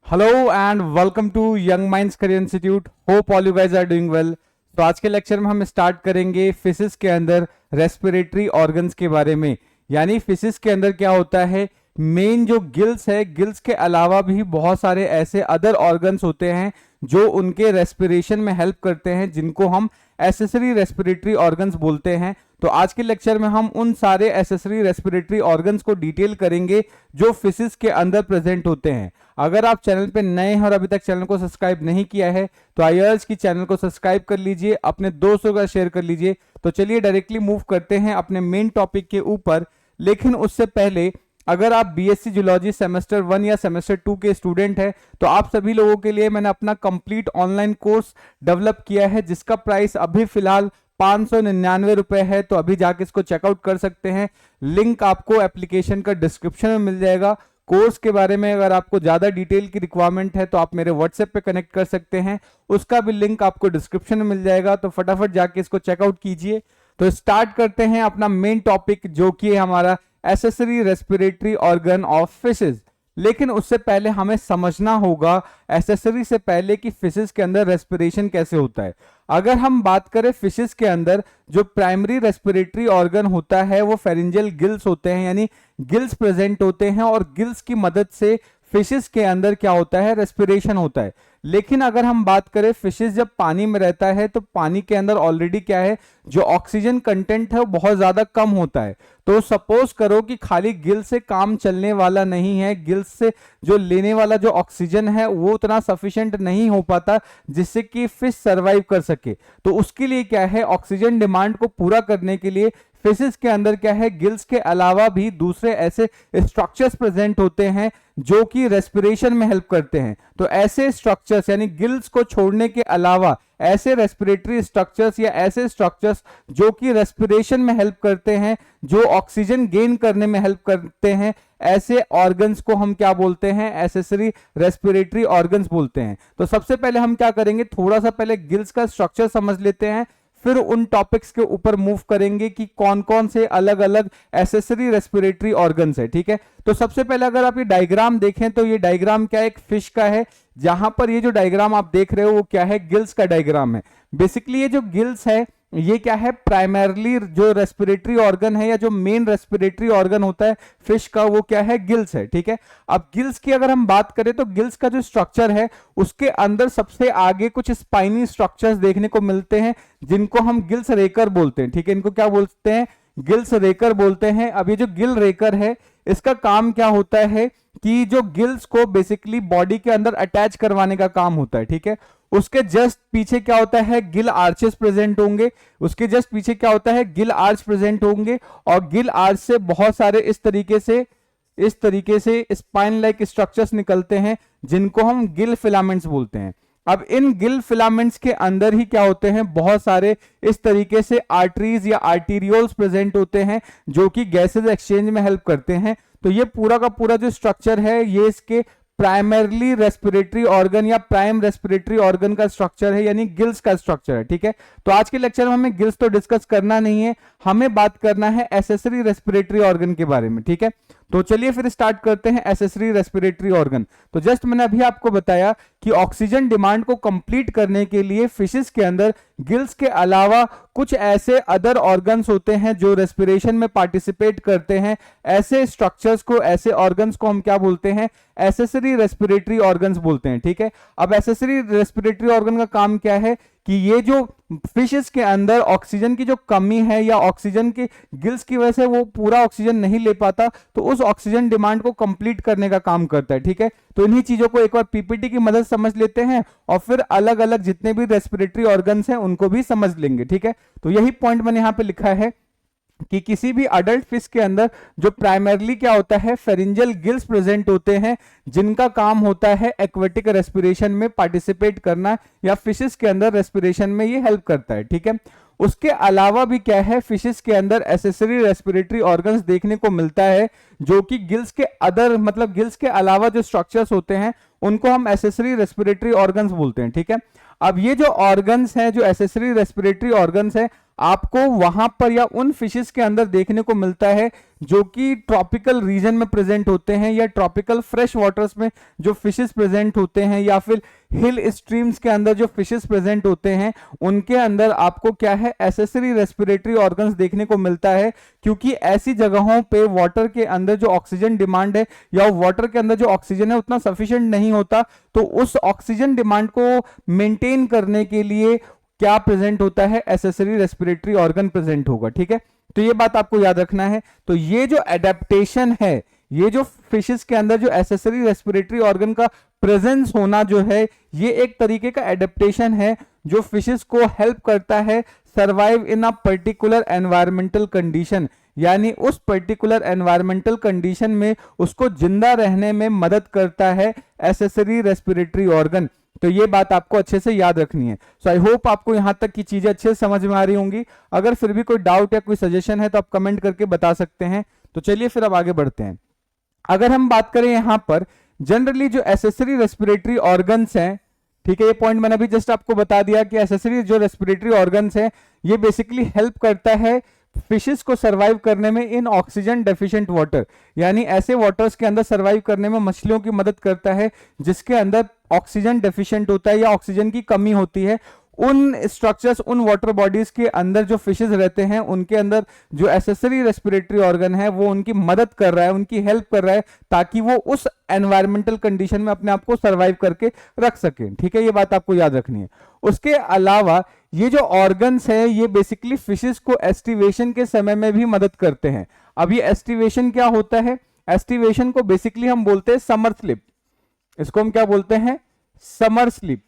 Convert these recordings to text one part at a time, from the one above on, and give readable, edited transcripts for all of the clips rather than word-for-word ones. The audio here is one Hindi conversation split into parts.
Hello and welcome to Young Minds Career Institute. Hope all you guys are doing well. तो आज के लेक्चर में हम स्टार्ट करेंगे फिजिक्स के अंदर रेस्पिरेटरी ऑर्गन्स के बारे में। यानी फिजिक्स के अंदर क्या होता है, मेन जो गिल्स है, गिल्स के अलावा भी बहुत सारे ऐसे अदर ऑर्गन्स होते हैं जो उनके रेस्पिरेशन में हेल्प करते हैं, जिनको हम एसेसरी रेस्पिरेटरी ऑर्गन्स बोलते हैं। तो आज के लेक्चर में हम उन सारे एसेसरी रेस्पिरेटरी ऑर्गन्स को डिटेल करेंगे जो फिजिक्स के अंदर प्रेजेंट होते हैं। अगर आप चैनल पे नए हैं और अभी तक चैनल को सब्सक्राइब नहीं किया है तो आई अर्ज की चैनल को सब्सक्राइब कर लीजिए, अपने दोस्तों का शेयर कर लीजिए। तो चलिए डायरेक्टली मूव करते हैं अपने मेन टॉपिक के ऊपर। लेकिन उससे पहले, अगर आप बीएससी जूलॉजी सेमेस्टर 1 या सेमेस्टर 2 के स्टूडेंट हैं तो आप सभी लोगों के लिए मैंने अपना कंप्लीट ऑनलाइन कोर्स डेवलप किया है, जिसका प्राइस अभी फिलहाल 599 रुपए है। तो अभी जाके इसको चेकआउट कर सकते हैं। लिंक आपको एप्लीकेशन का डिस्क्रिप्शन में मिल जाएगा। कोर्स के बारे में अगर आपको ज्यादा डिटेल की रिक्वायरमेंट है तो आप मेरे व्हाट्सएप पे कनेक्ट कर सकते हैं, उसका भी लिंक आपको डिस्क्रिप्शन में मिल जाएगा। तो फटाफट जाके इसको चेकआउट कीजिए। तो स्टार्ट करते हैं अपना मेन टॉपिक, जो कि हमारा accessory respiratory organ of fishes. लेकिन उससे पहले हमें समझना होगा एसेसरी से पहले कि फिशेज के अंदर रेस्पिरेशन कैसे होता है। अगर हम बात करें फिशेज के अंदर जो प्राइमरी रेस्पिरेटरी ऑर्गन होता है वो फेरिंजियल गिल्स होते हैं, यानी गिल्स प्रेजेंट होते हैं और गिल्स की मदद से फिशेज के अंदर क्या होता है, रेस्पिरेशन होता है। लेकिन अगर हम बात करें फिशेज जब पानी में रहता है तो पानी के अंदर ऑलरेडी क्या है, जो ऑक्सीजन कंटेंट है वो बहुत ज्यादा कम होता है। तो सपोज करो कि खाली गिल से काम चलने वाला नहीं है, गिल से जो लेने वाला जो ऑक्सीजन है वो उतना सफिशिएंट नहीं हो पाता जिससे कि फिश सरवाइव कर सके। तो उसके लिए क्या है, ऑक्सीजन डिमांड को पूरा करने के लिए फिशेज के अंदर क्या है, गिल्स के अलावा भी दूसरे ऐसे स्ट्रक्चर्स प्रेजेंट होते हैं जो कि रेस्पिरेशन में हेल्प करते हैं। तो ऐसे स्ट्रक्चर्स यानी गिल्स को छोड़ने के अलावा ऐसे रेस्पिरेटरी स्ट्रक्चर्स या ऐसे स्ट्रक्चर्स जो कि रेस्पिरेशन में हेल्प करते हैं, जो ऑक्सीजन गेन करने में हेल्प करते हैं, ऐसे ऑर्गन्स को हम क्या बोलते हैं, एसेसरी रेस्पिरेटरी ऑर्गन्स बोलते हैं। तो सबसे पहले हम क्या करेंगे, थोड़ा सा पहले गिल्स का स्ट्रक्चर समझ लेते हैं, फिर उन टॉपिक्स के ऊपर मूव करेंगे कि कौन कौन से अलग अलग एसेसरी रेस्पिरेटरी ऑर्गन्स है। ठीक है, तो सबसे पहले अगर आप ये डायग्राम देखें तो ये डायग्राम क्या है, एक फिश का है। जहां पर ये जो डायग्राम आप देख रहे हो वो क्या है, गिल्स का डायग्राम है। बेसिकली ये जो गिल्स है ये क्या है, प्राइमरली जो रेस्पिरेटरी ऑर्गन है या जो मेन रेस्पिरेटरी ऑर्गन होता है फिश का वो क्या है, गिल्स है। ठीक है, अब गिल्स की अगर हम बात करें तो गिल्स का जो स्ट्रक्चर है उसके अंदर सबसे आगे कुछ स्पाइनी स्ट्रक्चर्स देखने को मिलते हैं जिनको हम गिल्स रेकर बोलते हैं। ठीक है, इनको क्या बोलते हैं, गिल्स रेकर बोलते हैं। अब ये जो गिल रेकर है इसका काम क्या होता है कि जो गिल्स को बेसिकली बॉडी के अंदर अटैच करवाने का काम होता है। ठीक है, उसके जस्ट पीछे क्या होता है, गिल आर्चेस प्रेजेंट होंगे। उसके जस्ट पीछे क्या होता है, गिल आर्च प्रेजेंट होंगे और गिल आर्च से बहुत सारे इस तरीके से स्पाइन लाइक स्ट्रक्चर्स निकलते हैं जिनको हम गिल फिलामेंट्स बोलते हैं। अब इन गिल फिलामेंट्स के अंदर ही क्या होते हैं, बहुत सारे इस तरीके से आर्टरीज या आर्टीरियोल्स प्रेजेंट होते हैं जो कि गैसेज एक्सचेंज में हेल्प करते हैं। तो ये पूरा का पूरा जो स्ट्रक्चर है ये इसके प्राइमरली रेस्पिरेटरी ऑर्गन या प्राइम रेस्पिरेटरी ऑर्गन का स्ट्रक्चर है, यानी गिल्स का स्ट्रक्चर है। ठीक है, तो आज के लेक्चर में हमें गिल्स तो डिस्कस करना नहीं है, हमें बात करना है एसेसरी रेस्पिरेटरी ऑर्गन के बारे में। ठीक है, तो चलिए फिर स्टार्ट करते हैं एसेसरी रेस्पिरेटरी ऑर्गन। तो जस्ट मैंने अभी आपको बताया कि ऑक्सीजन डिमांड को कंप्लीट करने के लिए फिशेस के अंदर गिल्स के अलावा कुछ ऐसे अदर ऑर्गन्स होते हैं जो रेस्पिरेशन में पार्टिसिपेट करते हैं। ऐसे स्ट्रक्चर्स को, ऐसे ऑर्गन्स को हम क्या बोलते हैं, एसेसरी रेस्पिरेटरी ऑर्गन्स बोलते हैं। ठीक है, अब एसेसरी रेस्पिरेटरी ऑर्गन का काम क्या है कि ये जो फिशेस के अंदर ऑक्सीजन की जो कमी है या ऑक्सीजन के गिल्स की वजह से वो पूरा ऑक्सीजन नहीं ले पाता, तो उस ऑक्सीजन डिमांड को कंप्लीट करने का काम करता है। ठीक है, तो इन्हीं चीजों को एक बार पीपीटी की मदद समझ लेते हैं और फिर अलग अलग जितने भी रेस्पिरेटरी ऑर्गन्स हैं उनको भी समझ लेंगे। ठीक है, तो यही पॉइंट मैंने यहां पे लिखा है कि किसी भी अडल्ट फिश के अंदर जो प्राइमरली क्या होता है, फेरिंजियल गिल्स प्रेजेंट होते हैं जिनका काम होता है एक्वेटिक रेस्पिरेशन में पार्टिसिपेट करना या फिशेस के अंदर रेस्पिरेशन में ये हेल्प करता है। ठीक है, उसके अलावा भी क्या है, फिशेस के अंदर एसेसरी रेस्पिरेटरी ऑर्गन्स देखने को मिलता है जो कि गिल्स के अदर मतलब गिल्स के अलावा जो स्ट्रक्चर्स होते हैं उनको हम एसेसरी रेस्पिरेटरी ऑर्गन्स बोलते हैं। ठीक है, अब ये जो ऑर्गन्स हैं, जो एसेसरी रेस्पिरेटरी ऑर्गन्स हैं, आपको वहां पर या उन फिशेस के अंदर देखने को मिलता है जो कि ट्रॉपिकल रीजन में प्रेजेंट होते हैं, या ट्रॉपिकल फ्रेश वाटर्स में जो फिशेस प्रेजेंट होते हैं, या फिर हिल स्ट्रीम्स के अंदर जो फिशेस प्रेजेंट होते हैं, उनके अंदर आपको क्या है, एसेसरी रेस्पिरेटरी ऑर्गन्स देखने को मिलता है। क्योंकि ऐसी जगहों पे वाटर के अंदर जो ऑक्सीजन डिमांड है, या वाटर के अंदर जो ऑक्सीजन है उतना सफिशिएंट नहीं होता, तो उस ऑक्सीजन डिमांड को मेंटेन करने के लिए क्या प्रेजेंट होता है, एसेसरी रेस्पिरेटरी ऑर्गन प्रेजेंट होगा। ठीक है, तो ये बात आपको याद रखना है। तो ये जो एडेप्टेशन है, ये जो फिशेस के अंदर जो एसेसरी रेस्पिरेटरी ऑर्गन का प्रेजेंस होना जो है, ये एक तरीके का एडेप्टेशन है जो फिशेस को हेल्प करता है survive in a particular environmental condition, यानी उस पर्टिकुलर एनवायरमेंटल कंडीशन में उसको जिंदा रहने में मदद करता है एसेसरी रेस्पिरेटरी ऑर्गन। तो ये बात आपको अच्छे से याद रखनी है। सो आई होप आपको यहां तक की चीजें अच्छे से समझ में आ रही होंगी। अगर फिर भी कोई डाउट या कोई सजेशन है तो आप कमेंट करके बता सकते हैं। तो चलिए फिर अब आगे बढ़ते हैं। अगर हम बात करें यहां पर जनरली जो एसेसरी रेस्पिरेटरी ऑर्गन्स हैं, ठीक है, ये पॉइंट मैंने अभी जस्ट आपको बता दिया कि एसेसरी जो रेस्पिरेटरी ऑर्गन्स हैं ये बेसिकली हेल्प करता है फिशेस को सरवाइव करने में इन ऑक्सीजन डेफिशिएंट वाटर, यानी ऐसे वाटर्स के अंदर सरवाइव करने में मछलियों की मदद करता है जिसके अंदर ऑक्सीजन डेफिशिएंट होता है या ऑक्सीजन की कमी होती है। उन स्ट्रक्चर्स, उन वाटर बॉडीज के अंदर जो फिशेस रहते हैं उनके अंदर जो एसेसरी रेस्पिरेटरी ऑर्गन है वो उनकी मदद कर रहा है, उनकी हेल्प कर रहा है ताकि वो उस एनवायरमेंटल कंडीशन में अपने आप को सरवाइव करके रख सके। ठीक है, ये बात आपको याद रखनी है। उसके अलावा ये जो ऑर्गन्स है ये बेसिकली फिशेस को एस्टिवेशन के समय में भी मदद करते हैं। अब ये एस्टिवेशन क्या होता है? एस्टिवेशन को बेसिकली हम बोलते हैं समर स्लीप। इसको हम क्या बोलते हैं? Summer sleep.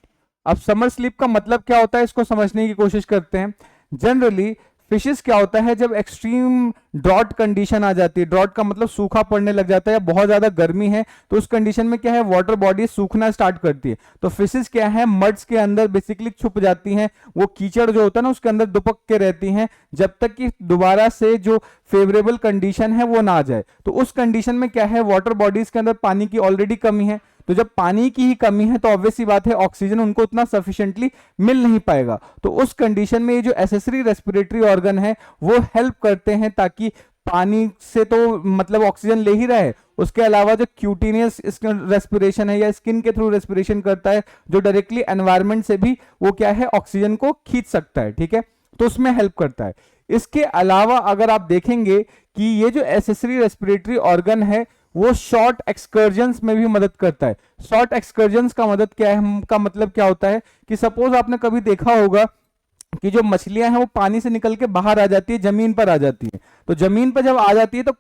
अब समर स्लीप का मतलब क्या होता है इसको समझने की कोशिश करते हैं। जनरली फिशेस क्या होता है, जब एक्सट्रीम ड्रॉट कंडीशन आ जाती है, ड्रॉट का मतलब सूखा पड़ने लग जाता है या बहुत ज्यादा गर्मी है, तो उस कंडीशन में क्या है, वाटर बॉडी सूखना स्टार्ट करती है। तो फिशेस क्या है, मड्स के अंदर बेसिकली छुप जाती हैं, वो कीचड़ जो होता है ना उसके अंदर दुपक के रहती हैं जब तक कि दोबारा से जो फेवरेबल कंडीशन है वो ना आ जाए। तो उस कंडीशन में क्या है, वाटर बॉडीज के अंदर पानी की ऑलरेडी कमी है, तो जब पानी की ही कमी है तो ऑब्वियस सी बात है ऑक्सीजन उनको उतना सफिशिएंटली मिल नहीं पाएगा। तो उस कंडीशन में ये जो एसेसरी रेस्पिरेटरी ऑर्गन है वो हेल्प करते हैं ताकि पानी से तो मतलब ऑक्सीजन ले ही रहा है, उसके अलावा जो क्यूटेनियस रेस्पिरेशन है या स्किन के थ्रू रेस्पिरेशन करता है जो डायरेक्टली एनवायरमेंट से भी वो क्या है ऑक्सीजन को खींच सकता है। ठीक है, तो उसमें हेल्प करता है। इसके अलावा अगर आप देखेंगे कि ये जो एसेसरी रेस्पिरेटरी ऑर्गन है वो शॉर्ट एक्सकर्जन्स में भी मदद करता है। शॉर्ट एक्सकर्जन्स का मदद क्या है, का मतलब क्या होता है कि सपोज आपने कभी देखा होगा कि जो मछलियां हैं वो पानी से निकल के बाहर आ जाती है, जमीन पर आ जाती है। तो जमीन पर जब आ जाती है तो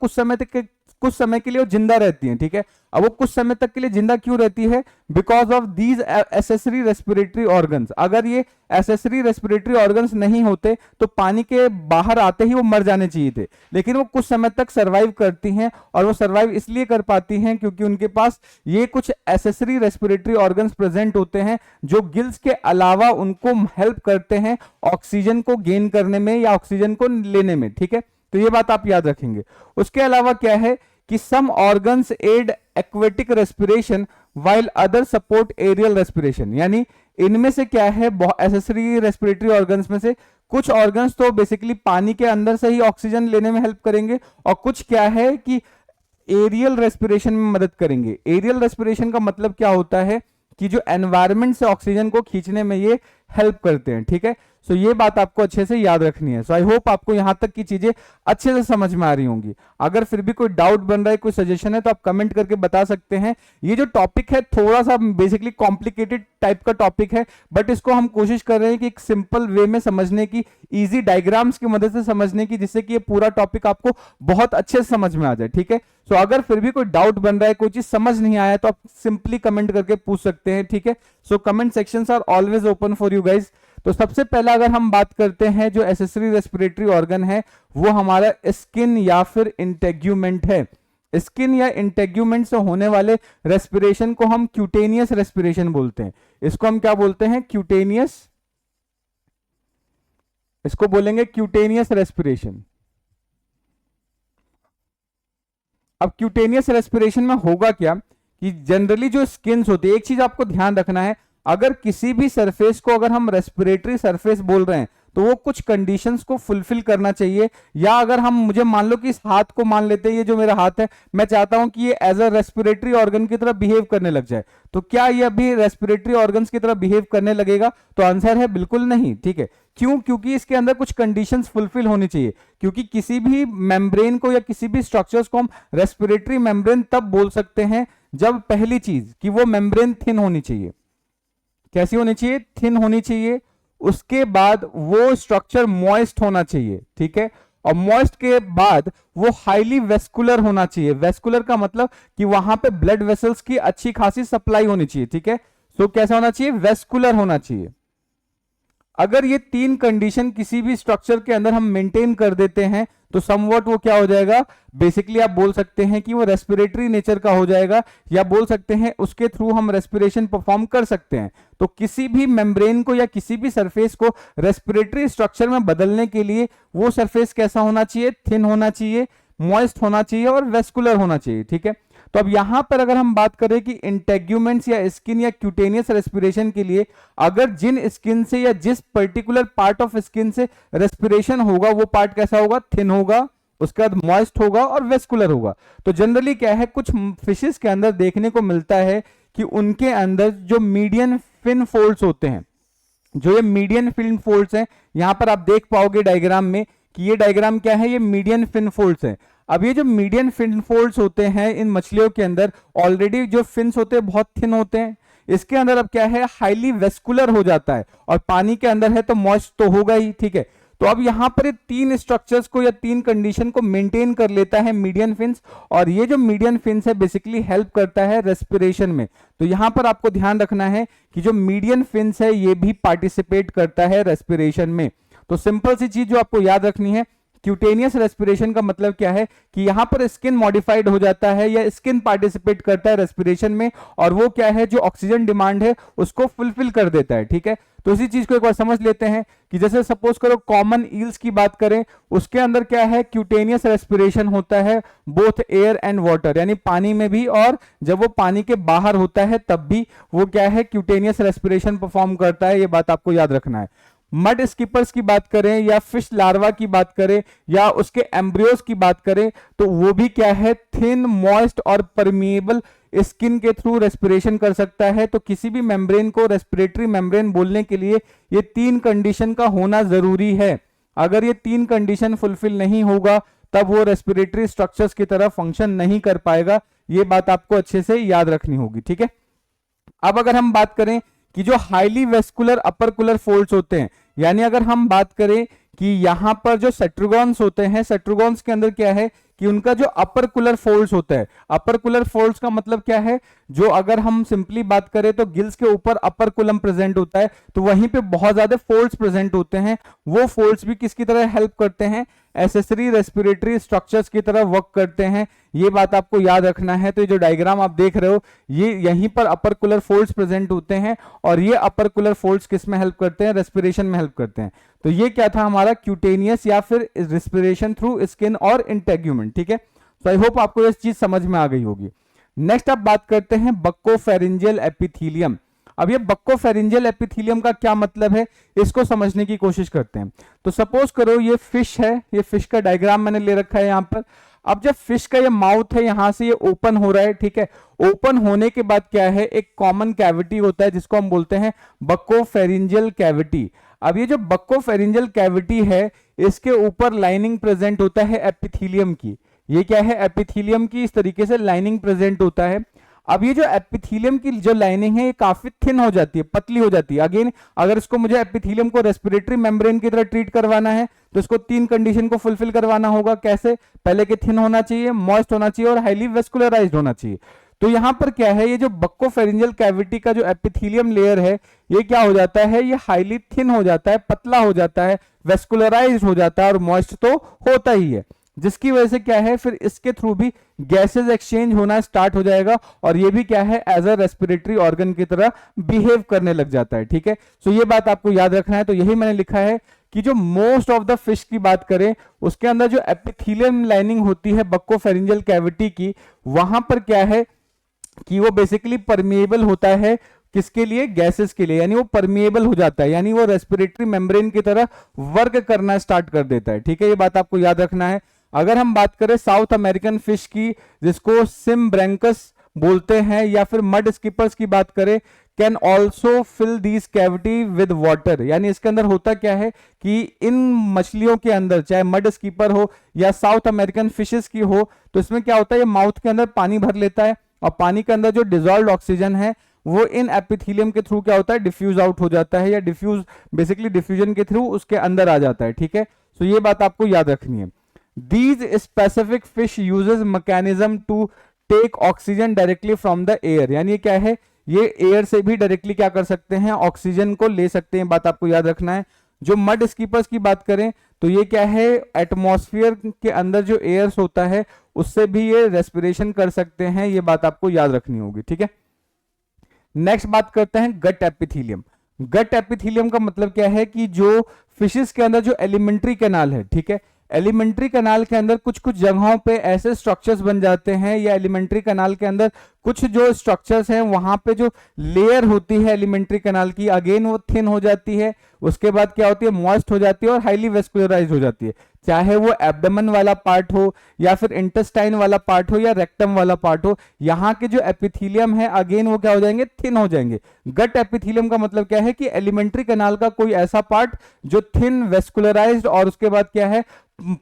कुछ समय के लिए वो जिंदा रहती हैं। ठीक है, अब वो कुछ समय तक के लिए जिंदा क्यों रहती है? Because of these accessory respiratory organs. अगर ये एसेसरी रेस्पिरेटरी ऑर्गन्स नहीं होते तो पानी के बाहर आते ही वो मर जाने चाहिए थे, लेकिन वो कुछ समय तक सरवाइव करती हैं, और वो सरवाइव इसलिए कर पाती हैं क्योंकि उनके पास ये कुछ एसेसरी रेस्पिरेटरी ऑर्गन्स प्रेजेंट होते हैं जो गिल्स के अलावा उनको हेल्प करते हैं ऑक्सीजन को गेन करने में या ऑक्सीजन को लेने में। ठीक है, तो ये बात आप याद रखेंगे। उसके अलावा क्या है कि some organs aid aquatic respiration while other support aerial respiration, यानी इनमें से क्या है, एसेसरी रेस्पिरेटरी ऑर्गन्स में से कुछ ऑर्गन्स तो बेसिकली पानी के अंदर से ही ऑक्सीजन लेने में हेल्प करेंगे, और कुछ क्या है कि एरियल रेस्पिरेशन में मदद करेंगे। एरियल रेस्पिरेशन का मतलब क्या होता है कि जो एनवायरमेंट से ऑक्सीजन को खींचने में ये हेल्प करते हैं। ठीक है, सो ये बात आपको अच्छे से याद रखनी है। सो आई होप आपको यहां तक की चीजें अच्छे से समझ में आ रही होंगी। अगर फिर भी कोई डाउट बन रहा है, कोई सजेशन है, तो आप कमेंट करके बता सकते हैं। ये जो टॉपिक है थोड़ा सा बेसिकली कॉम्प्लिकेटेड टाइप का टॉपिक है, बट इसको हम कोशिश कर रहे हैं कि एक सिंपल वे में समझने की, इजी डायग्राम्स की मदद से समझने की, जिससे कि ये पूरा टॉपिक आपको बहुत अच्छे से समझ में आ जाए। ठीक है, सो अगर फिर भी कोई डाउट बन रहा है, कोई चीज समझ नहीं आया, तो आप सिंपली कमेंट करके पूछ सकते हैं। ठीक है, so comment sections are always open for you guys. तो सबसे पहला अगर हम बात करते हैं जो एसेसरी रेस्पिरेटरी ऑर्गन है वो हमारा स्किन या फिर इंटेग्यूमेंट है। स्किन या इंटेग्यूमेंट से होने वाले रेस्पिरेशन को हम क्यूटेनियस रेस्पिरेशन बोलते हैं। इसको हम क्या बोलते हैं? क्यूटेनियस, इसको बोलेंगे क्यूटेनियस रेस्पिरेशन। अब क्यूटेनियस रेस्पिरेशन में होगा क्या कि जनरली जो स्किन्स होती है, एक चीज आपको ध्यान रखना है, अगर किसी भी सरफेस को अगर हम रेस्पिरेटरी सरफेस बोल रहे हैं तो वो कुछ कंडीशंस को फुलफिल करना चाहिए। या अगर हम, मुझे मान लो कि इस हाथ को मान लेते हैं, ये जो मेरा हाथ है, मैं चाहता हूं कि ये एज अ रेस्पिरेटरी ऑर्गन की तरह बिहेव करने लग जाए, तो क्या ये अभी रेस्पिरेटरी ऑर्गन्स की तरह बिहेव करने लगेगा? तो आंसर है बिल्कुल नहीं। ठीक है, क्यों? क्योंकि इसके अंदर कुछ कंडीशंस फुलफिल होनी चाहिए। क्योंकि किसी भी मेम्ब्रेन को या किसी भी स्ट्रक्चर्स को हम रेस्पिरेटरी मेम्ब्रेन तब बोल सकते हैं जब पहली चीज कि वो मेम्ब्रेन थिन होनी चाहिए। कैसी होनी चाहिए? थिन होनी चाहिए। उसके बाद वो स्ट्रक्चर मॉइस्ट होना चाहिए। ठीक है, और मॉइस्ट के बाद वो हाईली वेस्कुलर होना चाहिए। वेस्कुलर का मतलब कि वहां पे ब्लड वेसल्स की अच्छी खासी सप्लाई होनी चाहिए। ठीक है, सो कैसा होना चाहिए? वेस्कुलर होना चाहिए। अगर ये तीन कंडीशन किसी भी स्ट्रक्चर के अंदर हम मेंटेन कर देते हैं तो समवॉट वो क्या हो जाएगा? बेसिकली आप बोल सकते हैं कि वो रेस्पिरेटरी नेचर का हो जाएगा, या बोल सकते हैं उसके थ्रू हम रेस्पिरेशन परफॉर्म कर सकते हैं। तो किसी भी मेम्ब्रेन को या किसी भी सरफेस को रेस्पिरेटरी स्ट्रक्चर में बदलने के लिए वो सरफेस कैसा होना चाहिए? थिन होना चाहिए, मॉइस्ट होना चाहिए और वेस्कुलर होना चाहिए। ठीक है, तो अब यहां पर अगर हम बात करें कि इंटेग्यूमेंट्स या स्किन या क्यूटेनियस रेस्पिरेशन के लिए अगर जिन स्किन से या जिस पर्टिकुलर पार्ट ऑफ स्किन से रेस्पिरेशन होगा वो पार्ट कैसा होगा? थिन होगा, उसके बाद मॉइस्ट होगा और वेस्कुलर होगा। तो जनरली क्या है, कुछ फिशेस के अंदर देखने को मिलता है कि उनके अंदर जो मीडियन फिन फोल्ड्स होते हैं, जो ये मीडियन फिन फोल्ड्स हैं, यहां पर आप देख पाओगे डायग्राम में कि ये डायग्राम क्या है? ये मीडियन फिन फोल्ड्स है। अब ये जो मीडियन फिन फोल्ड्स होते हैं इन मछलियों के अंदर, ऑलरेडी जो फिन्स होते हैं बहुत थिन होते हैं। इसके अंदर अब क्या है? हाईली वेस्कुलर हो जाता है, और पानी के अंदर है तो मॉइस्ट तो होगा ही। ठीक है, तो अब यहां पर ये तीन स्ट्रक्चर्स को या तीन कंडीशन को मेंटेन कर लेता है मीडियन फिन्स, और ये जो मीडियन फिन्स है बेसिकली हेल्प करता है रेस्पिरेशन में। तो यहां पर आपको ध्यान रखना है कि जो मीडियन फिन्स है ये भी पार्टिसिपेट करता है रेस्पिरेशन में। तो सिंपल सी चीज जो आपको याद रखनी है, क्यूटेनियस रेस्पिरेशन का मतलब क्या है कि यहां पर स्किन मॉडिफाइड हो जाता है या स्किन पार्टिसिपेट करता है रेस्पिरेशन में, और वो क्या है? जो ऑक्सीजन डिमांड है उसको फुलफिल कर देता है। ठीक है, तो इसी चीज को एक बार समझ लेते हैं कि जैसे सपोज करो कॉमन ईल्स की बात करें, उसके अंदर क्या है? क्यूटेनियस रेस्पिरेशन होता है, बोथ एयर एंड वाटर, यानी पानी में भी और जब वो पानी के बाहर होता है तब भी वो क्या है? क्यूटेनियस रेस्पिरेशन परफॉर्म करता है। ये बात आपको याद रखना है। मड स्किपर्स की बात करें या फिश लार्वा की बात करें या उसके एम्ब्रियोज की बात करें, तो वो भी क्या है? थिन, मॉइस्ट और परमिएबल स्किन के थ्रू रेस्पिरेशन कर सकता है। तो किसी भी मेम्ब्रेन को रेस्पिरेटरी मेम्ब्रेन बोलने के लिए ये तीन कंडीशन का होना जरूरी है। अगर ये तीन कंडीशन फुलफिल नहीं होगा तब वो रेस्पिरेटरी स्ट्रक्चर्स की तरह फंक्शन नहीं कर पाएगा। ये बात आपको अच्छे से याद रखनी होगी। ठीक है, अब अगर हम बात करें कि जो हाईली वेस्कुलर अपरकुलर फोल्ड्स होते हैं, यानी अगर हम बात करें कि यहां पर जो सेट्रोगॉन्स होते हैं, सेट्रोगॉन्स के अंदर क्या है कि उनका जो अपरकुलर फोल्ड्स होता है, अपरकुलर फोल्ड्स का मतलब क्या है? जो अगर हम सिंपली बात करें तो गिल्स के ऊपर अपरकुलम प्रेजेंट होता है, तो वहीं पे बहुत ज्यादा फोल्ड्स प्रेजेंट होते हैं। वो फोल्ड्स भी किसकी तरह हेल्प करते हैं? एसेसरी रेस्पिरेटरी स्ट्रक्चर्स की तरह वर्क करते हैं। ये बात आपको याद रखना है। तो ये जो डायग्राम आप देख रहे हो, ये यहीं पर अपरकुलर फोल्ड्स प्रेजेंट होते हैं, और ये अपरकुलर फोल्ड्स किस में हेल्प करते हैं? रेस्पिरेशन में हेल्प करते हैं। तो ये क्या था हमारा? क्यूटेनियस या फिर रेस्पिरेशन थ्रू स्किन और इंटेग्यूमेंट। ठीक है, तो आई होप आपको ये चीज समझ में आ गई होगी। नेक्स्ट आप बात करते हैं बक्कोफेरिंजियल एपिथेलियम। अब ये बक्कोफेरिंजियल एपिथेलियम का क्या मतलब है, इसको समझने की कोशिश करते हैं। तो सपोज करो ये फिश है, ये फिश का डायग्राम मैंने ले रखा है यहां पर। अब जब फिश का ये माउथ है, यहां से ये ओपन हो रहा है। ठीक है, ओपन होने के बाद क्या है? एक कॉमन कैविटी होता है जिसको हम बोलते हैं बक्कोफेरिंजियल कैविटी। अब ये जो बक्कोफेरिंजियल कैविटी है, इसके ऊपर लाइनिंग प्रेजेंट होता है एपिथेलियम की। ये क्या है? एपिथेलियम की इस तरीके से लाइनिंग प्रेजेंट होता है। अब ये जो एपिथेलियम की जो लाइनिंग है ये काफी थिन हो जाती है, पतली हो जाती है। अगेन अगर इसको मुझे एपिथेलियम को रेस्पिरेटरी मेम्ब्रेन की तरह ट्रीट करवाना है तो इसको तीन कंडीशन को फुलफिल करवाना होगा। कैसे? पहले के थिन होना चाहिए, मॉइस्ट होना चाहिए और हाईली वेस्कुलराइज्ड होना चाहिए। तो यहां पर क्या है? ये जो बक्कोफेरिंजियल कैविटी का जो एपिथेलियम लेयर है ये क्या हो जाता है? ये हाईली थिन हो जाता है, पतला हो जाता है, वेस्कुलराइज्ड हो जाता है और मॉइस्ट तो होता ही है, जिसकी वजह से क्या है? फिर इसके थ्रू भी गैसेस एक्सचेंज होना स्टार्ट हो जाएगा और ये भी क्या है? एज अ रेस्पिरेटरी ऑर्गन की तरह बिहेव करने लग जाता है। ठीक है, सो ये बात आपको याद रखना है। तो यही मैंने लिखा है कि जो मोस्ट ऑफ द फिश की बात करें उसके अंदर जो एपिथेलियम लाइनिंग होती है बक्कोफेरिंजियल कैविटी की, वहां पर क्या है कि वो बेसिकली परमिएबल होता है किसके लिए? गैसेस के लिए, यानी वो परमिएबल हो जाता है, यानी वो रेस्पिरेटरी मेम्ब्रेन की तरह वर्क करना स्टार्ट कर देता है। ठीक है, ये बात आपको याद रखना है। अगर हम बात करें साउथ अमेरिकन फिश की, जिसको सिम्ब्रैंकस बोलते हैं, या फिर मड स्कीपर्स की बात करें, can also fill these cavity with water, यानी इसके अंदर होता क्या है कि इन मछलियों के अंदर, चाहे मड स्कीपर हो या साउथ अमेरिकन फिशेस की हो, तो इसमें क्या होता है, ये माउथ के अंदर पानी भर लेता है और पानी के अंदर जो डिजोल्व ऑक्सीजन है वो इन एपिथेलियम के थ्रू क्या होता है, डिफ्यूज आउट हो जाता है, या डिफ्यूज बेसिकली डिफ्यूजन के थ्रू उसके अंदर आ जाता है। ठीक है, तो ये बात आपको याद रखनी है। These specific fish uses mechanism to take oxygen directly from the air, यानी ये क्या है, ये एयर से भी डायरेक्टली क्या कर सकते हैं, ऑक्सीजन को ले सकते हैं, बात आपको याद रखना है। जो मड स्कीपर्स की बात करें तो ये क्या है, एटमॉस्फेयर के अंदर जो एयर्स होता है उससे भी ये रेस्पिरेशन कर सकते हैं, ये बात आपको याद रखनी होगी। ठीक है, नेक्स्ट बात करते हैं गट एपिथेलियम। गट एपिथेलियम का मतलब क्या है कि जो फिशेस के अंदर जो एलिमेंट्री कैनाल है, ठीक है, एलिमेंट्री कैनाल के अंदर कुछ कुछ जगहों पे ऐसे स्ट्रक्चर्स बन जाते हैं, या एलिमेंट्री कैनाल के अंदर कुछ जो स्ट्रक्चर्स हैं वहां पे जो लेयर होती है एलिमेंट्री कैनाल की, अगेन वो थिन हो जाती है, उसके बाद क्या होती है, मॉइस्ट हो जाती है और हाईली वेस्कुलराइज हो जाती है। चाहे वो एब्डोमेन वाला पार्ट हो या फिर इंटेस्टाइन वाला पार्ट हो या रेक्टम वाला पार्ट हो, यहाँ के जो एपिथेलियम है अगेन वो क्या हो जाएंगे, थिन हो जाएंगे। गट एपिथेलियम का मतलब क्या है कि एलिमेंट्री कैनाल का कोई ऐसा पार्ट जो थिन, वेस्कुलराइज्ड और उसके बाद क्या है,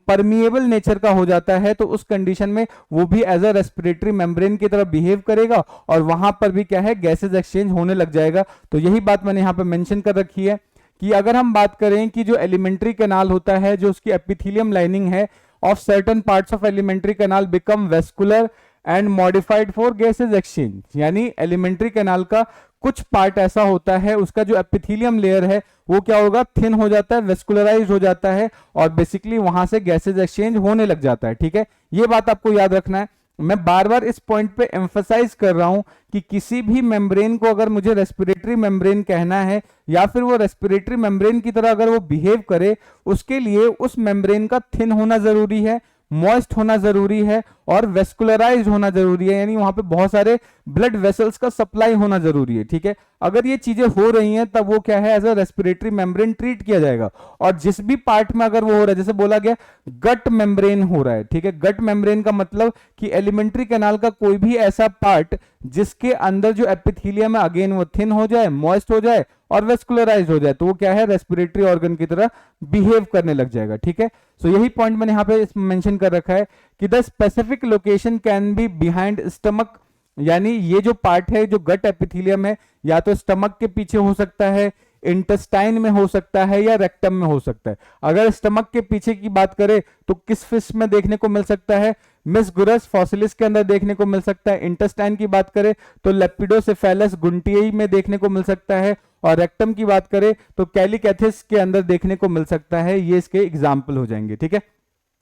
परमिएबल नेचर का हो जाता है, तो उस कंडीशन में वो भी एज अ रेस्पिरेटरी मेम्ब्रेन की तरह बिहेव करेगा और वहां पर भी क्या है, गैसेज एक्सचेंज होने लग जाएगा। तो यही बात मैंने यहां पे मेंशन कर रखी है कि अगर हम बात करें कि जो एलिमेंट्री कैनाल होता है, जो उसकी एपिथेलियम लाइनिंग है, of certain parts of alimentary canal become vascular and modified for gases exchange, यानी एलिमेंट्री कैनाल का कुछ पार्ट ऐसा होता है, उसका जो एपिथेलियम लेयर है वो क्या होगा, थिन हो जाता है, वेस्कुलराइज हो जाता है और बेसिकली वहां से गैसेज एक्सचेंज होने लग जाता है। ठीक है, ये बात आपको याद रखना है। मैं बार बार इस पॉइंट पे एम्फसाइज कर रहा हूं कि किसी भी मेम्ब्रेन को अगर मुझे रेस्पिरेटरी मेम्ब्रेन कहना है या फिर वो रेस्पिरेटरी मेम्ब्रेन की तरह अगर वो बिहेव करे, उसके लिए उस मेम्ब्रेन का थिन होना जरूरी है, मॉइस्ट होना जरूरी है और वेस्कुलराइज होना जरूरी है, यानी वहां पे बहुत सारे ब्लड वेसल्स का सप्लाई होना जरूरी है। ठीक है, अगर ये चीजें हो रही हैं तब वो क्या है, as a respiratory membrane treat किया जाएगा। और जिस भी पार्ट में अगर वो हो रहा है, जैसे बोला गया गट मेम्ब्रेन हो रहा है, ठीक है, गट मेम्ब्रेन का मतलब कि एलिमेंट्री कैनाल का कोई भी ऐसा पार्ट जिसके अंदर जो एपिथेलियम है अगेन वो थिन हो जाए, मॉइस्ट हो जाए और वेस्कुलराइज हो जाए, तो वो क्या है, रेस्पिरेटरी ऑर्गन की तरह बिहेव करने लग जाएगा। ठीक है, सो यही पॉइंट मैंने यहाँ पे मेंशन कर रखा है कि the specific location can be behind stomach, यानी ये जो पार्ट है, जो गट एपिथेलियम है, या तो स्टमक के पीछे हो सकता है, इंटेस्टाइन में हो सकता है या रेक्टम में हो सकता है। अगर स्टमक के पीछे की बात करें तो किस फिश में देखने को मिल सकता है, मिसगुरस फॉसिलिस के अंदर देखने को मिल सकता है। इंटेस्टाइन की बात करें तो लेपिडोसेफेलस गुंटियई में देखने को मिल सकता है और रेक्टम की बात करें तो कैलिकैथिस के अंदर देखने को मिल सकता है। ये इसके एग्जाम्पल हो जाएंगे। ठीक है,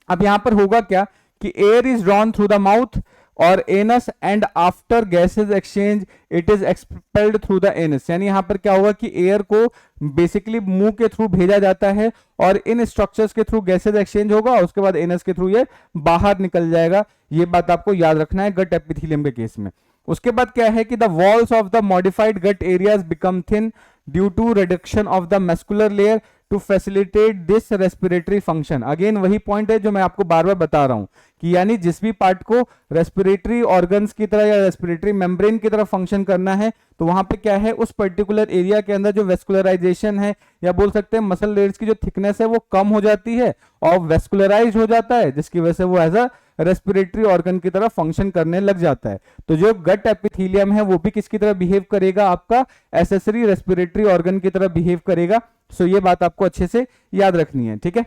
अब यहां पर होगा क्या कि air is drawn through the mouth और anus and after gases exchange it is expelled through the anus, यानी यहां पर क्या होगा कि एयर को बेसिकली मुंह के थ्रू भेजा जाता है और इन स्ट्रक्चर्स के थ्रू गैसेज एक्सचेंज होगा और उसके बाद एनस के थ्रू ये बाहर निकल जाएगा। ये बात आपको याद रखना है गट एपिथेलियम के केस में। उसके बाद क्या है कि the walls of the modified gut areas become thin due to reduction of the muscular layer to facilitate this respiratory function. Again वही पॉइंट है जो मैं आपको बार बार बता रहा हूं कि यानी जिस भी पार्ट को रेस्पिरेटरी ऑर्गन्स की तरह या रेस्पिरेटरी मेम्ब्रेन की तरह फंक्शन करना है तो वहां पे क्या है, उस पर्टिकुलर एरिया के अंदर जो वेस्कुलराइजेशन है या बोल सकते हैं मसल लेयर्स की जो थिकनेस है वो कम हो जाती है और वेस्कुलराइज हो जाता है, जिसकी वजह से वो एज अ रेस्पिरेटरी ऑर्गन की तरह फंक्शन करने लग जाता है। तो जो गट एपिथेलियम है वो भी किसकी तरह बिहेव करेगा, आपका एसेसरी रेस्पिरेटरी ऑर्गन की तरह बिहेव करेगा। सो ये बात आपको अच्छे से याद रखनी है। ठीक है,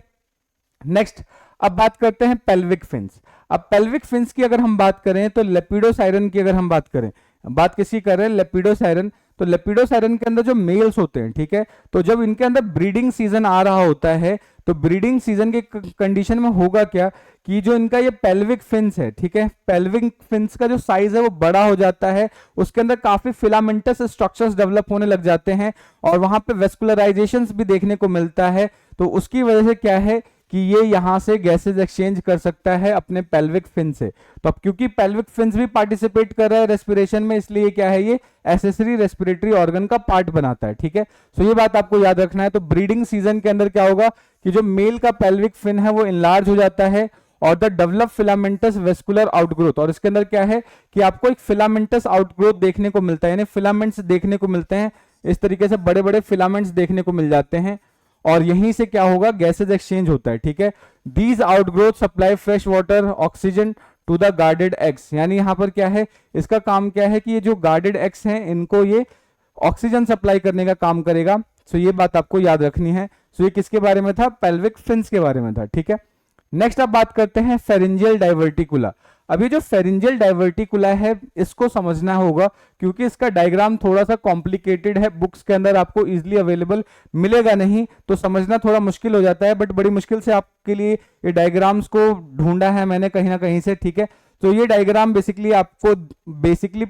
नेक्स्ट अब बात करते हैं पेल्विक फिन्स। अब पेल्विक फिन्स की अगर हम बात करें तो लेपिडोसाइरन की अगर हम बात करें, बात किसकी कर रहे हैं, लेपिडोसाइरन। तो लेपिडोसाइरन के अंदर जो मेल्स होते हैं, ठीक है, तो जब इनके अंदर ब्रीडिंग सीजन आ रहा होता है तो ब्रीडिंग सीजन के कंडीशन में होगा क्या कि जो इनका ये पेल्विक फिन्स है, ठीक है, पेल्विक फिन्स का जो साइज है वो बड़ा हो जाता है, उसके अंदर काफी फिलामेंटस स्ट्रक्चर्स डेवलप होने लग जाते हैं और वहां पे वेस्कुलराइजेशंस भी देखने को मिलता है। तो उसकी वजह से क्या है कि ये यहाँ से गैसेज एक्सचेंज कर सकता है अपने पेल्विक फिन से। तो अब क्योंकि पेल्विक फिन्स भी पार्टिसिपेट कर रहा है रेस्पिरेशन में, इसलिए क्या है, ये एसेसरी रेस्पिरेटरी ऑर्गन का पार्ट बनाता है। ठीक है, तो ये बात आपको याद रखना है। तो ब्रीडिंग सीजन के अंदर क्या होगा कि जो मेल का पेल्विक फिन है वो इनलार्ज हो जाता है और the develop filamentous vascular outgrowth, और इसके अंदर क्या है कि आपको एक फिलामेंटस आउटग्रोथ देखने को मिलता है, यानी फिलामेंट्स देखने को मिलते हैं, इस तरीके से बड़े बड़े फिलामेंट्स देखने को मिल जाते हैं और यहीं से क्या होगा, गैसेज एक्सचेंज होता है। ठीक है, these outgrowth supply fresh water oxygen to the guarded eggs, यानी यहाँ पर क्या है, इसका काम क्या है कि ये जो गार्डेड एग्स हैं इनको ये ऑक्सीजन सप्लाई करने का काम करेगा। सो ये बात आपको याद रखनी है। सो ये किसके बारे में था, पेल्विक फिन्स के बारे में था। ठीक है, नेक्स्ट अब बात करते हैं फेरिंजियल डाइवर्टिकुला। अभी जो फेरिंजियल डाइवर्टिकुला है इसको समझना होगा क्योंकि इसका डायग्राम थोड़ा सा कॉम्प्लिकेटेड है, बुक्स के अंदर आपको इजीली अवेलेबल मिलेगा नहीं, तो समझना थोड़ा मुश्किल हो जाता है, बट बड़ी मुश्किल से आपके लिए ये डायग्राम्स को ढूंढा है मैंने कहीं ना कहीं से। ठीक है, तो ये डायग्राम बेसिकली आपको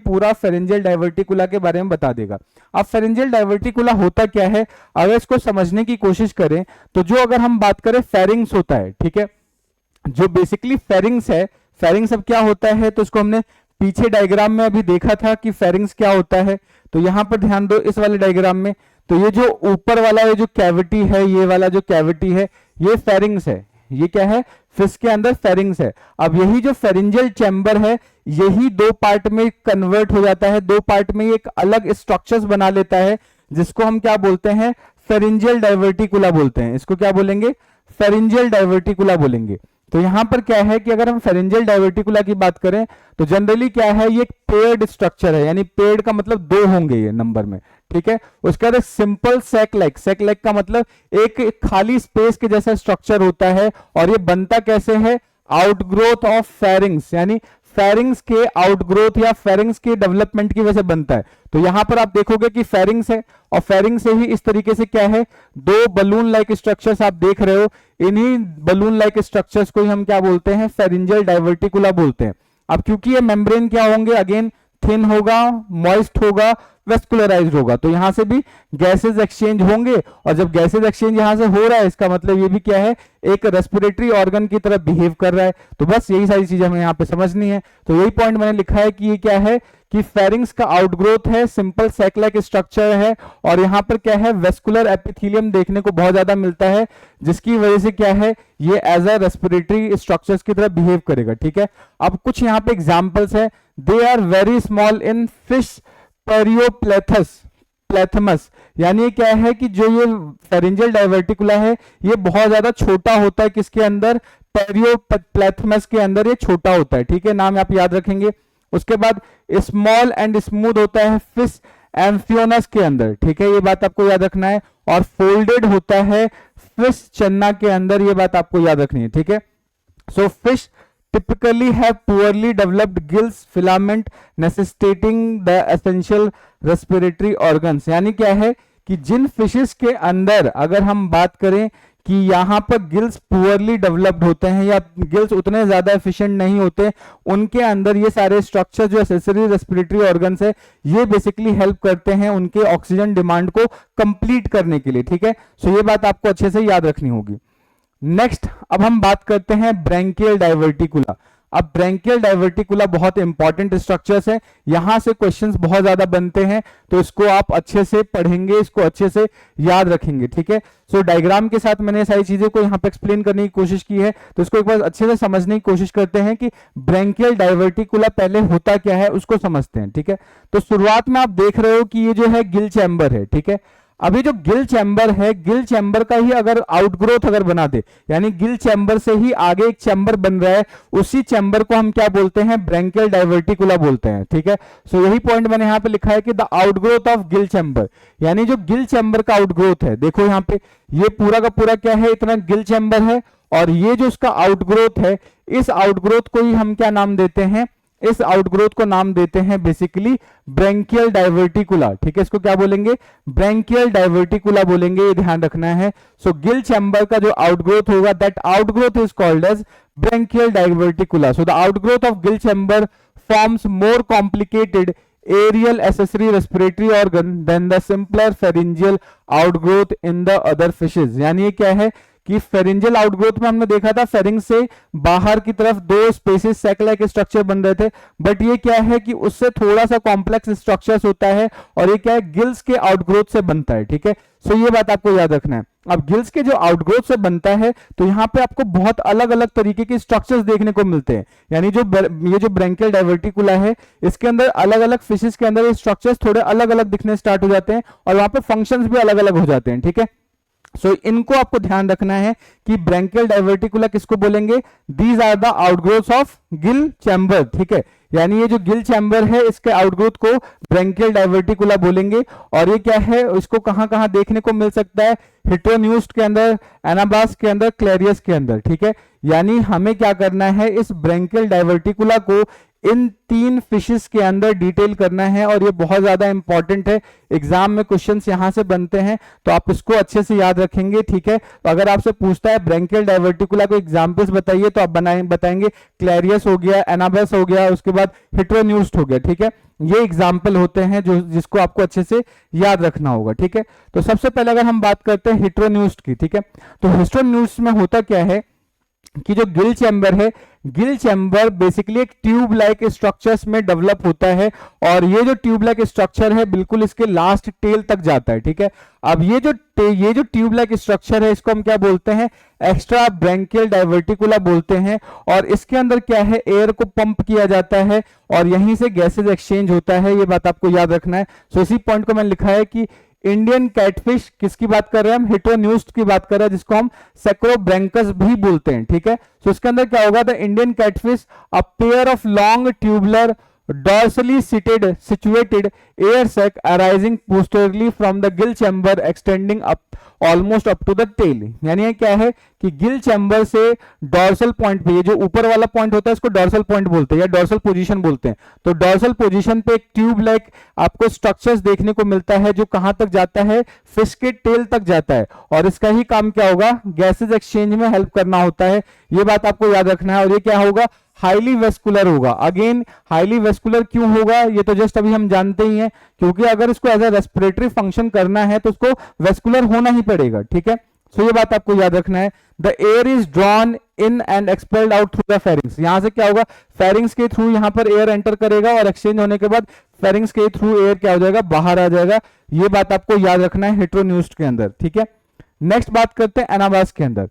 पूरा फेरिंजियल डाइवर्टिकुला के बारे में बता देगा। अब फेरिंजियल डाइवर्टिकुला होता क्या है, अगर इसको समझने की कोशिश करें तो जो अगर हम बात करें फेरिंग्स होता है, ठीक है, जो बेसिकली फेरिंग्स है, फेरिंग्स अब क्या होता है, तो इसको हमने पीछे डायग्राम में अभी देखा था कि फेरिंग्स क्या होता है। तो यहां पर ध्यान दो इस वाले डायग्राम में, तो ये जो ऊपर वाला ये जो कैविटी है, ये वाला जो कैविटी है ये फेरिंग्स है, ये क्या है, फिश के अंदर फेरिंग्स है। अब यही जो फेरिंजियल चैम्बर है यही दो पार्ट में कन्वर्ट हो जाता है, दो पार्ट में एक अलग स्ट्रक्चर्स बना लेता है जिसको हम क्या बोलते हैं, फेरिंजियल डाइवर्टिकुला बोलते हैं। इसको क्या बोलेंगे, फेरिंजियल डाइवर्टिकुला बोलेंगे। तो यहां पर क्या है कि अगर हम फेरिंजियल डाइवर्टिकुला की बात करें तो जनरली क्या है, ये पेयर्ड स्ट्रक्चर है, यानी पेयर्ड का मतलब दो होंगे ये नंबर में। ठीक है, उसके बाद सिंपल सैक लाइक का मतलब एक खाली स्पेस के जैसा स्ट्रक्चर होता है और ये बनता कैसे है, आउटग्रोथ ऑफ फेरिंग्स, यानी फेरिंग्स के आउटग्रोथ या फेरिंग्स के डेवलपमेंट की वजह से बनता है। तो यहां पर आप देखोगे कि फेरिंग्स है और फेरिंग से ही इस तरीके से क्या है, दो बलून लाइक स्ट्रक्चर्स आप देख रहे हो, इन्हीं बलून लाइक स्ट्रक्चर्स को ही हम क्या बोलते हैं, फेरिंजियल डाइवर्टिकुला बोलते हैं। अब क्योंकि ये मेम्ब्रेन क्या होंगे, अगेन थिन होगा, मॉइस्ट होगा, वेस्कुलराइज्ड होगा, तो यहां से भी गैसेज एक्सचेंज होंगे और जब गैसेज एक्सचेंज यहां से हो रहा है इसका मतलब ये भी क्या है, एक रेस्पिरेटरी ऑर्गन की तरह बिहेव कर रहा है। तो बस यही सारी चीजें हमें यहाँ पे समझनी है। तो यही पॉइंट मैंने लिखा है कि ये क्या है कि फेरिंग्स का आउटग्रोथ है, सिंपल सैक लाइक स्ट्रक्चर है और यहाँ पर क्या है, वेस्कुलर एपिथेलियम देखने को बहुत ज्यादा मिलता है जिसकी वजह से क्या है, ये एज अ रेस्पिरेटरी स्ट्रक्चर्स की तरह बिहेव करेगा। ठीक है, अब कुछ यहाँ पे एग्जाम्पल्स है, they are very small in fish प्लेथमस, यानी क्या है कि जो ये फेरिंजियल डाइवर्टिकुला है ये बहुत ज्यादा छोटा होता है, किसके अंदर, पेरियोप्लेथमस के अंदर ये छोटा होता है। ठीक है, नाम आप याद रखेंगे। उसके बाद स्मॉल एंड स्मूथ होता है फिश एम्फियोनस के अंदर। ठीक है, ये बात आपको याद रखना है। और फोल्डेड होता है फिश चन्ना के अंदर, ये बात आपको याद रखनी है। ठीक है, so fish typically have poorly developed gills filament necessitating the essential respiratory organs, यानी क्या है कि जिन फिशेस के अंदर अगर हम बात करें कि यहाँ पर गिल्स पुअरली डेवलप्ड होते हैं या गिल्स उतने ज्यादा एफिशिएंट नहीं होते, उनके अंदर ये सारे स्ट्रक्चर जो एसेसरी रेस्पिरेटरी ऑर्गन्स है ये बेसिकली हेल्प करते हैं उनके ऑक्सीजन डिमांड को कंप्लीट करने के लिए। ठीक है, सो ये बात आपको अच्छे से याद रखनी होगी। नेक्स्ट अब हम बात करते हैं ब्रैंकियल डाइवर्टिकुला। अब ब्रैंकियल डाइवर्टिकुला बहुत इंपॉर्टेंट स्ट्रक्चर्स है, यहां से क्वेश्चंस बहुत ज्यादा बनते हैं, तो इसको आप अच्छे से पढ़ेंगे, इसको अच्छे से याद रखेंगे। ठीक है, सो डायग्राम के साथ मैंने सारी चीजें को यहाँ पे एक्सप्लेन करने की कोशिश की है, तो इसको एक बार अच्छे से समझने की कोशिश करते हैं कि ब्रैंकियल डाइवर्टिकुला पहले होता क्या है उसको समझते हैं। ठीक है, तो शुरुआत में आप देख रहे हो कि ये जो है गिल चैम्बर है। ठीक है, अभी जो गिल चैम्बर है, गिल चैम्बर का ही अगर आउटग्रोथ अगर बना दे, यानी गिल चैम्बर से ही आगे एक चैम्बर बन रहा है, उसी चैम्बर को हम क्या बोलते हैं, ब्रैंकियल डाइवर्टिकुला बोलते हैं। ठीक है, सो यही पॉइंट मैंने यहाँ पे लिखा है कि the outgrowth of gill chamber, यानी जो गिल चैम्बर का आउटग्रोथ है, देखो यहाँ पे ये पूरा का पूरा क्या है, इतना गिल चैम्बर है और ये जो उसका आउटग्रोथ है, इस आउटग्रोथ को ही हम क्या नाम देते हैं, इस आउटग्रोथ को नाम देते हैं बेसिकली ब्रैंकियल डाइवर्टिकुला। ठीक है, इसको क्या बोलेंगे, ब्रैंकियल डाइवर्टिकुला बोलेंगे, ये ध्यान रखना है। सो गिल चैम्बर का जो आउटग्रोथ होगा, that outgrowth is called as branchial diverticula. So the outgrowth of gill chamber forms more complicated aerial accessory respiratory organ than the simpler pharyngeal outgrowth in the other fishes। यानी ये क्या है कि फेरिंजियल आउटग्रोथ में हमने देखा था फेरिंग से बाहर की तरफ दो स्पेसिस सैक लाइक स्ट्रक्चर बन रहे थे, बट ये क्या है कि उससे थोड़ा सा कॉम्प्लेक्स स्ट्रक्चर्स होता है और ये क्या है गिल्स के आउटग्रोथ से बनता है, ठीक है। सो ये बात आपको याद रखना है। अब गिल्स के जो आउटग्रोथ से बनता है तो यहाँ पे आपको बहुत अलग अलग तरीके के स्ट्रक्चर्स देखने को मिलते हैं, यानी जो ये जो ब्रैंकियल डाइवर्टिकुला है इसके अंदर अलग अलग फिशेस के अंदर ये स्ट्रक्चर्स थोड़े अलग अलग दिखने स्टार्ट हो जाते हैं और वहां पे फंक्शंस भी अलग अलग हो जाते हैं, ठीक है। सो इनको आपको ध्यान रखना है कि ब्रैंकियल डाइवर्टिकुला किसको बोलेंगे, these are the outgrowths of gill chamber, ठीक है। यानी ये जो गिल चैम्बर है इसके आउटग्रोथ को ब्रैंकियल डाइवर्टिकुला बोलेंगे। और ये क्या है, इसको कहां कहां देखने को मिल सकता है, हेटेरोन्यूस्ट के अंदर, एनाबास के अंदर, क्लेरियस के अंदर, ठीक है। यानी हमें क्या करना है, इस ब्रैंकियल डाइवर्टिकुला को इन 3 फिशेस के अंदर डिटेल करना है और ये बहुत ज्यादा इंपॉर्टेंट है, एग्जाम में क्वेश्चंस यहां से बनते हैं तो आप इसको अच्छे से याद रखेंगे, ठीक है। तो अगर आपसे पूछता है ब्रैंकियल डाइवर्टिकुला को एग्जांपल्स बताइए तो आप बताएंगे क्लेरियस हो गया, एनाबस हो गया, उसके बाद हेटेरोन्यूस्ट हो गया, ठीक है। ये एग्जाम्पल होते हैं जो जिसको आपको अच्छे से याद रखना होगा, ठीक है। तो सबसे पहले अगर हम बात करते हैं हेटेरोन्यूस्ट की, ठीक है, तो हेटेरोन्यूस्ट में होता क्या है कि जो गिल चैम्बर है, गिल चैम्बर बेसिकली एक ट्यूब लाइक स्ट्रक्चर्स में डेवलप होता है और ये जो ट्यूब लाइक स्ट्रक्चर है बिल्कुल इसके लास्ट टेल तक जाता है, ठीक है। अब ये जो ट्यूब लाइक स्ट्रक्चर है इसको हम क्या बोलते हैं, एक्स्ट्रा ब्रैंकियल डाइवर्टिकुला बोलते हैं। और इसके अंदर क्या है, एयर को पंप किया जाता है और यहीं से गैसेज एक्सचेंज होता है, ये बात आपको याद रखना है। सो इसी पॉइंट को मैंने लिखा है कि इंडियन कैटफिश किसकी बात कर रहे हैं हम, हेटेरोन्यूस्ट की बात कर रहे हैं, जिसको हम सैक्रोब्रैंकस भी बोलते हैं, ठीक है। सो इसके अंदर क्या होगा, the Indian catfish a pair of long tubular dorsally situated air sac arising posteriorly from the gill chamber extending up almost up to the tail। यानी ये क्या है कि गिल चैम्बर से डॉर्सल पॉइंट पे, ये जो ऊपर वाला पॉइंट होता है इसको डॉर्सल पॉइंट बोलते हैं या डॉर्सल पोजीशन बोलते हैं। तो डॉर्सल पोजीशन पे एक ट्यूब लाइक आपको स्ट्रक्चर्स देखने को मिलता है जो कहां तक जाता है, फिश के टेल तक जाता है और इसका ही काम क्या होगा, गैसेज एक्सचेंज में हेल्प करना होता है। ये बात आपको याद रखना है। और ये क्या होगा, हाईली वेस्कुलर होगा। अगेन हाईली वेस्कुलर क्यों होगा, ये तो जस्ट अभी हम जानते ही हैं, क्योंकि अगर इसको एज ए रेस्पिरेटरी फंक्शन करना है तो उसको वेस्कुलर होना ही पड़ेगा, ठीक है। सो ये बात आपको याद रखना है। The air is drawn in and expelled out through the pharynx. यहां से क्या होगा, फेरिंग्स के थ्रू यहां पर एयर एंटर करेगा और एक्सचेंज होने के बाद फेरिंग्स के थ्रू एयर क्या हो जाएगा, बाहर आ जाएगा। ये बात आपको याद रखना है हेटेरोन्यूस्ट के अंदर, ठीक है। नेक्स्ट बात करते हैं एनाबास के अंदर।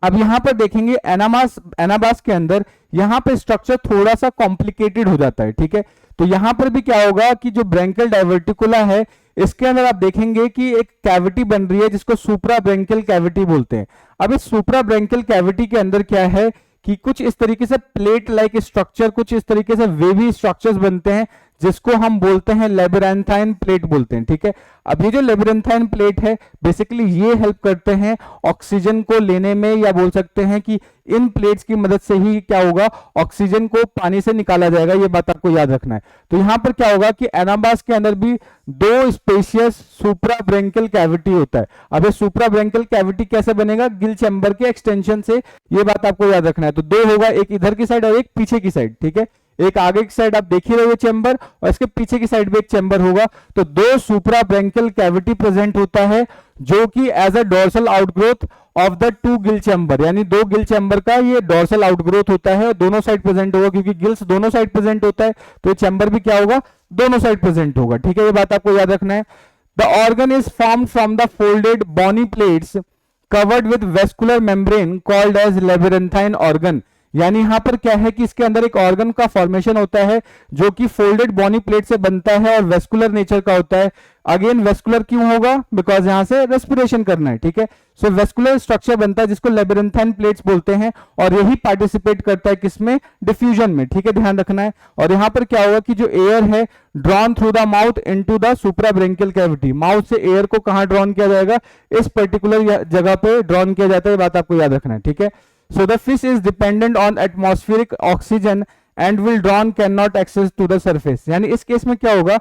अब यहां पर देखेंगे एनाबास के अंदर यहां पे स्ट्रक्चर थोड़ा सा कॉम्प्लिकेटेड हो जाता है, ठीक है। तो यहां पर भी क्या होगा कि जो ब्रैंकियल डाइवर्टिकुला है इसके अंदर आप देखेंगे कि एक कैविटी बन रही है जिसको सुप्रा ब्रैंकियल कैविटी बोलते हैं। अब इस सुप्रा ब्रैंकियल कैविटी के अंदर क्या है कि कुछ इस तरीके से प्लेट लाइक स्ट्रक्चर, कुछ इस तरीके से वेवी स्ट्रक्चर्स बनते हैं जिसको हम बोलते हैं लेबरेंथाइन प्लेट बोलते हैं, ठीक है। अब ये जो लेबरेंथाइन प्लेट है बेसिकली ये हेल्प करते हैं ऑक्सीजन को लेने में, या बोल सकते हैं कि इन प्लेट्स की मदद से ही क्या होगा, ऑक्सीजन को पानी से निकाला जाएगा। ये बात आपको याद रखना है। तो यहां पर क्या होगा कि एनाबास के अंदर भी 2 स्पेशियस सुप्रा ब्रैंकियल कैविटी होता है। अब ये सुप्रा ब्रैंकियल कैविटी कैसे बनेगा, गिल चैम्बर के एक्सटेंशन से। ये बात आपको याद रखना है। तो 2 होगा, एक इधर की साइड और एक पीछे की साइड, ठीक है। एक आगे की साइड आप देख ही रहे हो चैम्बर और इसके पीछे की साइड भी एक चैम्बर होगा। तो 2 सुप्रा ब्रैंकियल कैविटी प्रेजेंट होता है जो कि as a dorsal outgrowth of the 2 gill chamber, यानी 2 गिल चैम्बर का ये डोर्सल आउटग्रोथ होता है, दोनों साइड प्रेजेंट होगा क्योंकि गिल्स दोनों साइड प्रेजेंट होता है तो ये चैम्बर भी क्या होगा, दोनों साइड प्रेजेंट होगा, ठीक है। ये बात आपको याद रखना है। The organ is formed from the folded bony plates covered with vascular membrane called as labyrinthine organ. यानी यहां पर क्या है कि इसके अंदर एक ऑर्गन का फॉर्मेशन होता है जो कि फोल्डेड बॉनी प्लेट से बनता है और वेस्कुलर नेचर का होता है। अगेन वेस्कुलर क्यों होगा, बिकॉज यहां से रेस्पिरेशन करना है, ठीक है। सो वेस्कुलर स्ट्रक्चर बनता है जिसको लेबरेंथाइन प्लेट्स बोलते हैं और यही पार्टिसिपेट करता है किसमें, डिफ्यूजन में, ठीक है, ध्यान रखना है। और यहां पर क्या होगा कि जो एयर है drawn through the mouth into the supra branchial cavity, mouth से एयर को कहां ड्रॉन किया जाएगा, इस पर्टिकुलर जगह पे ड्रॉन किया जाता है। बात आपको याद रखना है, ठीक है। So the fish is dependent on atmospheric oxygen and will drawn cannot access to the surface। यानी इस केस में क्या होगा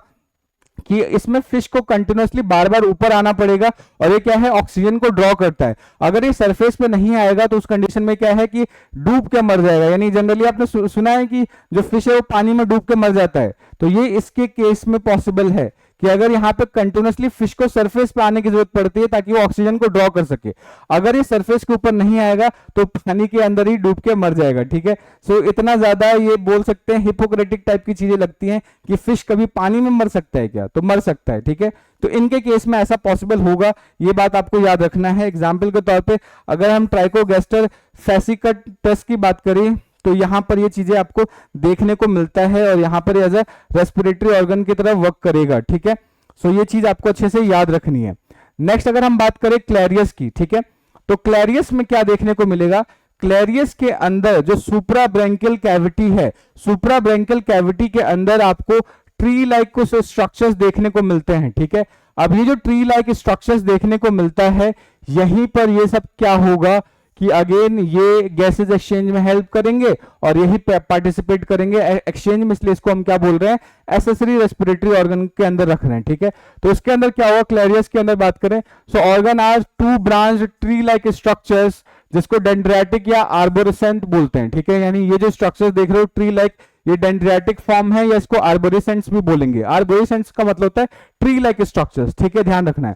कि इसमें फिश को कंटिन्यूसली बार बार ऊपर आना पड़ेगा और ये क्या है, ऑक्सीजन को ड्रॉ करता है। अगर ये सरफेस पे नहीं आएगा तो उस कंडीशन में क्या है कि डूब के मर जाएगा। यानी जनरली आपने सुना है कि जो फिश है वो पानी में डूब के मर जाता है, तो ये इसके केस में पॉसिबल है कि अगर यहाँ पे कंटिन्यूसली फिश को सरफेस पे आने की जरूरत पड़ती है ताकि वो ऑक्सीजन को ड्रॉ कर सके, अगर ये सरफेस के ऊपर नहीं आएगा तो पानी के अंदर ही डूब के मर जाएगा, ठीक है। सो इतना ज्यादा ये बोल सकते हैं हिपोक्रेटिक टाइप की चीजें लगती हैं कि फिश कभी पानी में मर सकता है क्या, तो मर सकता है, ठीक है। तो इनके केस में ऐसा पॉसिबल होगा, ये बात आपको याद रखना है। एग्जाम्पल के तौर पे अगर हम ट्राइकोगैस्टर फेसिकटस की बात करें तो यहाँ पर ये चीजें आपको देखने को मिलता है और यहाँ पर एज ए रेस्पिरेटरी ऑर्गन की तरह वर्क करेगा, ठीक है। सो ये चीज आपको अच्छे से याद रखनी है। नेक्स्ट अगर हम बात करें क्लैरियस की, ठीक है, तो क्लैरियस में क्या देखने को मिलेगा, क्लैरियस के अंदर जो सुप्रा ब्रैंकियल कैविटी है, सुप्रा ब्रैंकियल कैविटी के अंदर आपको ट्री लाइक कुछ स्ट्रक्चर्स देखने को मिलते हैं, ठीक है। अब ये जो ट्री लाइक स्ट्रक्चर्स देखने को मिलता है, यहीं पर ये सब क्या होगा कि अगेन ये गैसेज एक्सचेंज में हेल्प करेंगे और यही पार्टिसिपेट करेंगे एक्सचेंज में, इसलिए इसको हम क्या बोल रहे हैं, एसेसरी रेस्पिरेटरी ऑर्गन के अंदर रख रहे हैं, ठीक है। तो इसके अंदर क्या होगा, क्लैरियस के अंदर बात करें, so organ are two branch tree like structures जिसको डेंड्राटिक या आर्बोरेसेंट बोलते हैं, ठीक है। यानी ये जो स्ट्रक्चर देख रहे हो ट्री लाइक, ये डेंड्राटिक फॉर्म है या इसको आर्बोरेसेंट्स भी बोलेंगे। आर्बोरेसेंट्स का मतलब होता है ट्री लाइक स्ट्रक्चर्स, ठीक है, ध्यान रखना है।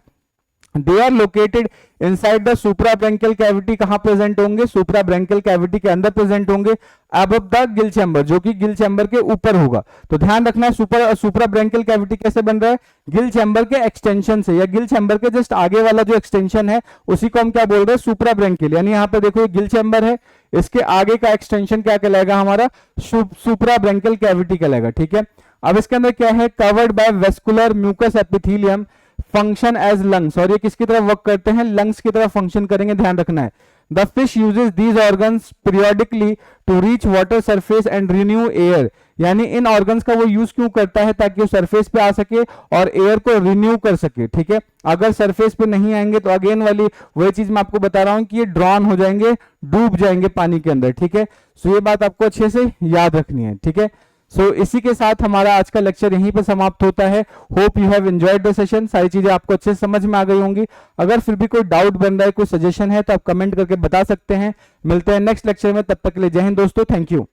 They are located inside the supra branchial cavity, कहां प्रेजेंट होंगे, सुप्रा ब्रैंकियल कैविटी के अंदर प्रेजेंट होंगे, अबव द गिल चैम्बर, जो कि गिल चैम्बर के ऊपर होगा। तो ध्यान रखना है सुप्रा ब्रैंकियल कैविटी कैसे बन रहा है, गिल चैम्बर के एक्सटेंशन से, या गिल चैम्बर के जस्ट आगे वाला जो एक्सटेंशन है उसी को हम क्या बोल रहे हैं, सुप्रा ब्रैंकियल। यानी यहाँ पे देखो ये गिल चैम्बर है, इसके आगे का एक्सटेंशन क्या कहलाएगा, हमारा सुप्रा ब्रैंकियल कैविटी कहलाएगा, ठीक है। अब इसके अंदर क्या है, covered by vascular mucous epithelium, function as lungs, और ये किसकी तरह वर्क करते हैं, लंग्स की तरह फंक्शन करेंगे, ध्यान रखना है। The fish uses these organs periodically to reach water surface and renew air, यानी इन ऑर्गन्स का वो यूज क्यों करता है, ताकि वो सरफेस पे आ सके और एयर को रिन्यू कर सके, ठीक है। अगर सरफेस पे नहीं आएंगे तो अगेन वाली वही चीज मैं आपको बता रहा हूं कि ये ड्रॉन हो जाएंगे, डूब जाएंगे पानी के अंदर, ठीक है। सो ये बात आपको अच्छे से याद रखनी है, ठीक है। सो इसी के साथ हमारा आज का लेक्चर यहीं पर समाप्त होता है। Hope you have enjoyed the session, सारी चीजें आपको अच्छे से समझ में आ गई होंगी। अगर फिर भी कोई डाउट बन रहा है, कोई सजेशन है तो आप कमेंट करके बता सकते हैं। मिलते हैं नेक्स्ट लेक्चर में, तब तक के लिए जय हिंद दोस्तों, थैंक यू।